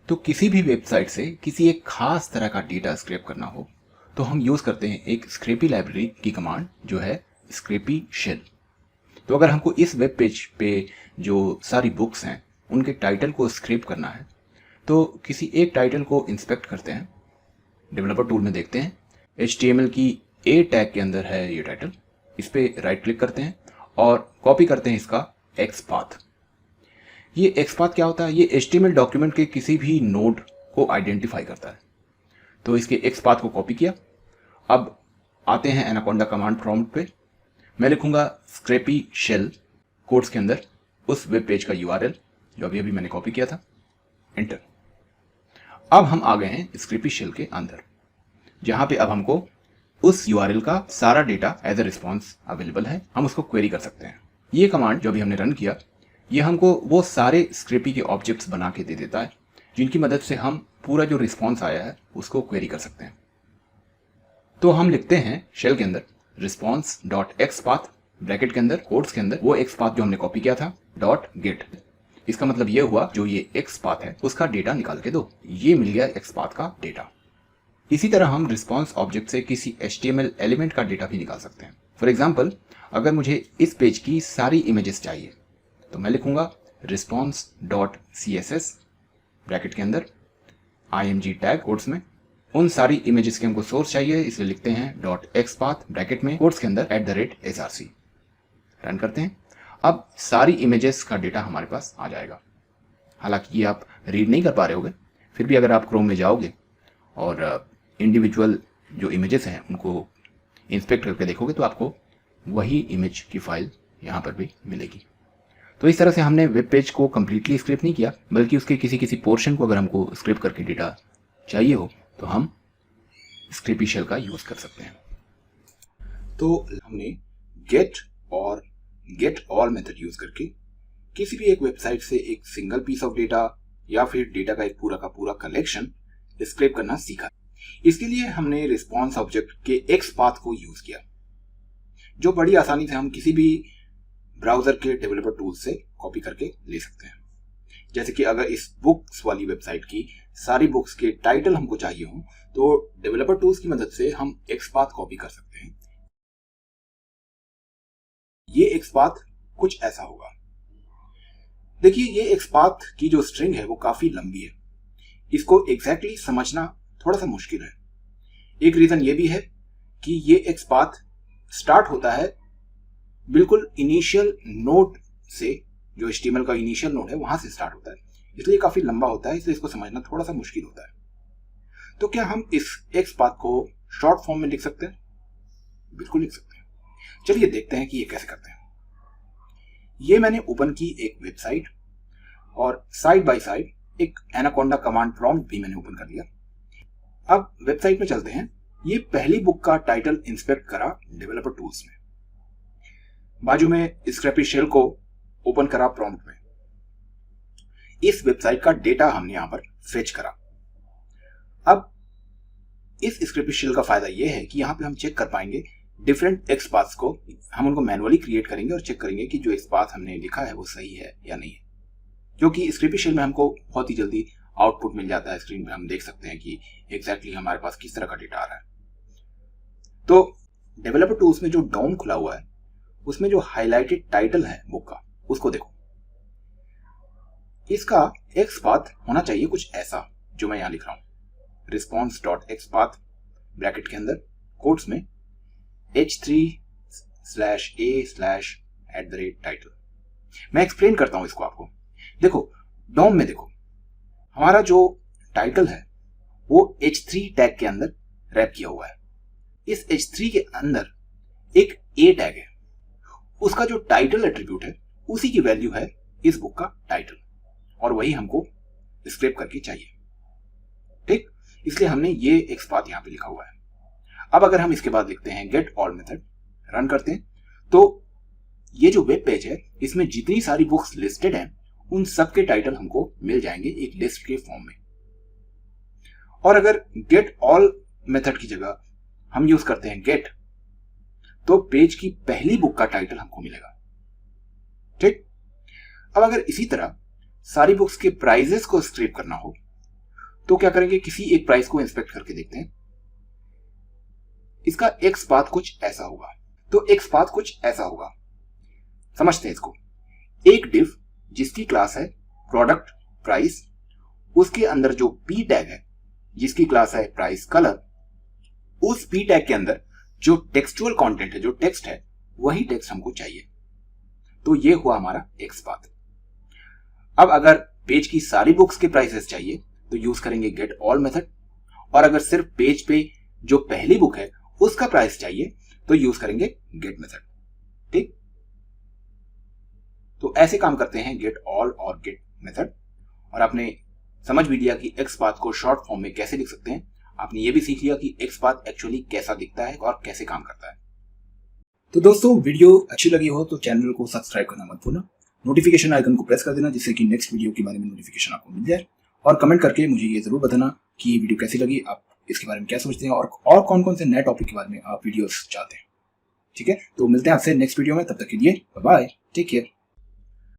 तो किसी भी वेबसाइट से किसी एक खास तरह का डेटा स्क्रैप करना हो तो हम यूज़ करते हैं एक स्क्रैपी लाइब्रेरी की कमांड जो है स्क्रैपी शेल। तो अगर हमको इस वेब पेज पे जो सारी बुक्स हैं उनके टाइटल को स्क्रैप करना है तो किसी एक टाइटल को इंस्पेक्ट करते हैं, डेवलपर टूल में देखते हैं HTML की ए टैग के अंदर है ये टाइटल, इस पर राइट क्लिक करते हैं और कॉपी करते हैं इसका एक्स पाथ। ये एक्स पाथ क्या होता है? ये HTML डॉक्यूमेंट के किसी भी नोड को आइडेंटिफाई करता है। तो इसके एक्स पाथ को कॉपी किया। अब आते हैं एनाकोंडा कमांड प्रॉम्प्ट पे। मैं लिखूंगा स्क्रैपी शेल कोड्स के अंदर उस वेब पेज का URL जो अभी अभी मैंने कॉपी किया था, एंटर। अब हम आ गए हैं स्क्रैपी शेल के अंदर जहां पे अब हमको उस URL का सारा data as a response available है, हम उसको क्वेरी कर सकते हैं। ये कमांड जो अभी हमने रन किया ये हमको वो सारे स्क्रैपी के ऑब्जेक्ट्स बना के दे देता है जिनकी मदद से हम पूरा जो रिस्पॉन्स आया है उसको क्वेरी कर सकते हैं। तो हम लिखते हैं शेल के अंदर response dot x path bracket के अंदर कोड्स के अंदर वो एक्स पाथ जो हमने कॉपी किया था डॉट गेट। इसका मतलब ये हुआ जो ये एक्स पाथ है उसका डेटा निकाल के दो। ये मिल गया एक्स पाथ का डेटा। इसी तरह हम रिस्पॉन्स ऑब्जेक्ट से किसी HTML एलिमेंट का डेटा भी निकाल सकते हैं। फॉर एग्जाम्पल अगर मुझे इस पेज की सारी इमेजेस चाहिए तो मैं लिखूंगा रिस्पॉन्स डॉट CSS ब्रैकेट के अंदर img टैग कोड्स में। उन सारी इमेजेस के हमको सोर्स चाहिए इसलिए लिखते हैं डॉट एक्स पाथ ब्रैकेट में कोड्स के अंदर @src। रन करते हैं। अब सारी इमेजेस का डेटा हमारे पास आ जाएगा। हालांकि ये आप रीड नहीं कर पा रहे होगे, फिर भी अगर आप क्रोम में जाओगे और इंडिविजुअल जो इमेजेस हैं उनको इंस्पेक्ट करके देखोगे तो आपको वही इमेज की फाइल यहाँ पर भी मिलेगी। तो इस तरह से हमने वेब पेज को कम्प्लीटली स्क्रैप नहीं किया बल्कि उसके किसी किसी पोर्शन को अगर हमको स्क्रैप करके डेटा चाहिए हो तो हम स्क्रैपी शेल का यूज कर सकते हैं। तो हमने गेट और गेट ऑल मेथड यूज करके किसी भी एक वेबसाइट से एक सिंगल पीस ऑफ डेटा या फिर डेटा का एक पूरा कलेक्शन स्क्रैप करना सीखा। इसके लिए हमने रिस्पॉन्स ऑब्जेक्ट के एक्स पाथ को यूज किया जो बड़ी आसानी से हम किसी भी ब्राउजर के डेवलपर टूल से कॉपी करके ले सकते हैं। जैसे कि अगर इस बुक्स वाली वेबसाइट की सारी बुक्स के टाइटल हमको चाहिए हो तो डेवलपर टूल्स की मदद से हम एक्स पाथ कॉपी कर सकते हैं। ये एक्स पाथ कुछ ऐसा होगा। देखिए ये एक्स पाथ की जो स्ट्रिंग है वो काफी लंबी है, इसको एग्जैक्टली समझना थोड़ा सा मुश्किल है। एक रीजन ये भी है कि ये एक्स पाथ स्टार्ट होता है बिल्कुल इनिशियल नोड से, जो HTML का इनिशियल नोड है वहां से स्टार्ट होता है, इसलिए काफी लंबा होता है, इसलिए इसको समझना थोड़ा सा मुश्किल होता है। तो क्या हम इस एक्स पाथ को शॉर्ट फॉर्म में लिख सकते हैं? बिल्कुल लिख सकते हैं। चलिए देखते हैं कि ये कैसे करते हैं। ये मैंने ओपन की एक वेबसाइट और साइड बाय साइड एक एनाकोंडा कमांड प्रॉम्प्ट भी मैंने ओपन कर लिया। अब वेबसाइट में चलते हैं। ये पहली बुक का टाइटल इंस्पेक्ट करा डेवलपर टूल्स में, बाजू में स्क्रैपी शेल को ओपन करा प्रॉम्प्ट में। इस वेबसाइट का डेटा हमने यहां पर फेच करा। अब इस स्क्रैपी शेल का फायदा यह है कि यहां पे हम चेक कर पाएंगे डिफरेंट एक्स पाथ्स को। हम उनको मैनुअली क्रिएट करेंगे और चेक करेंगे कि जो एक्स पाथ हमने लिखा है वो सही है या नहीं है, क्योंकि स्क्रैपी शेल में हमको बहुत ही जल्दी आउटपुट मिल जाता है। स्क्रीन पे हम देख सकते हैं कि एग्जैक्टली हमारे पास किस तरह का डेटा आ रहा है। तो डेवलपर टूल्स में जो डॉम खुला हुआ है उसमें जो हाईलाइटेड टाइटल है बुक का उसको देखो। इसका एक्स पाथ होना चाहिए कुछ ऐसा जो मैं यहां लिख रहा हूं, response dot x path bracket के अंदर कोट्स में h3/a/टाइटल। मैं एक्सप्लेन करता हूं इसको आपको। देखो डॉम में देखो हमारा जो टाइटल है वो h3 टैग के अंदर रैप किया हुआ है। इस h3 के अंदर एक a टैग है, उसका जो टाइटल एट्रीब्यूट है उसी की वैल्यू है इस बुक का टाइटल, और वही हमको स्क्रैप करके चाहिए। ठीक, इसलिए हमने ये एक्स पाथ यहां पे लिखा हुआ है। अब अगर हम इसके बाद लिखते हैं गेट ऑल मेथड, रन करते हैं, तो ये जो वेब पेज है इसमें जितनी सारी बुक्स लिस्टेड हैं उन सब के टाइटल हमको मिल जाएंगे एक लिस्ट के फॉर्म में। और अगर गेट ऑल मेथड की जगह हम यूज करते हैं गेट, तो पेज की पहली बुक का टाइटल हमको मिलेगा। ठीक, अब अगर इसी तरह सारी बुक्स के प्राइजेस को स्क्रैप करना हो तो क्या करेंगे, किसी एक प्राइस को इंस्पेक्ट करके देखते हैं। इसका एक्स पाथ कुछ ऐसा होगा, तो एक्स पाथ कुछ ऐसा होगा, समझते हैं इसको। एक डिव जिसकी क्लास है प्रोडक्ट प्राइस, उसके अंदर जो पी टैग है जिसकी क्लास है प्राइस कलर, उस पी टैग के अंदर जो टेक्सचुअल कंटेंट है, जो टेक्स्ट है, वही टेक्स्ट हमको चाहिए। तो ये हुआ हमारा एक्स पाथ। अब अगर पेज की सारी बुक्स के प्राइसेस चाहिए तो यूज करेंगे गेट ऑल मेथड, और अगर सिर्फ पेज पे जो पहली बुक है उसका प्राइस चाहिए तो यूज करेंगे गेट मेथड। ठीक, तो ऐसे काम करते हैं गेट ऑल और गेट मेथड। और आपने समझ भी लिया कि एक्स पाथ को शॉर्ट फॉर्म में कैसे लिख सकते हैं। आपने ये भी सीख लिया कि एक्स पाथ एक्चुअली कैसा दिखता है और कैसे काम करता है। तो दोस्तों, वीडियो अच्छी लगी हो तो चैनल को सब्सक्राइब करना मत भूलना, नोटिफिकेशन आइकन को प्रेस कर देना जिससे कि नेक्स्ट वीडियो के बारे में नोटिफिकेशन आपको मिल जाए। और कमेंट करके मुझे ये जरूर बताना कि ये वीडियो कैसी लगी, आप इसके बारे में क्या सोचते हैं और कौन कौन से नए टॉपिक के बारे में आप वीडियोस चाहते हैं। ठीक है, तो मिलते हैं आपसे नेक्स्ट वीडियो में, तब तक के लिए बाय बाय, टेक केयर।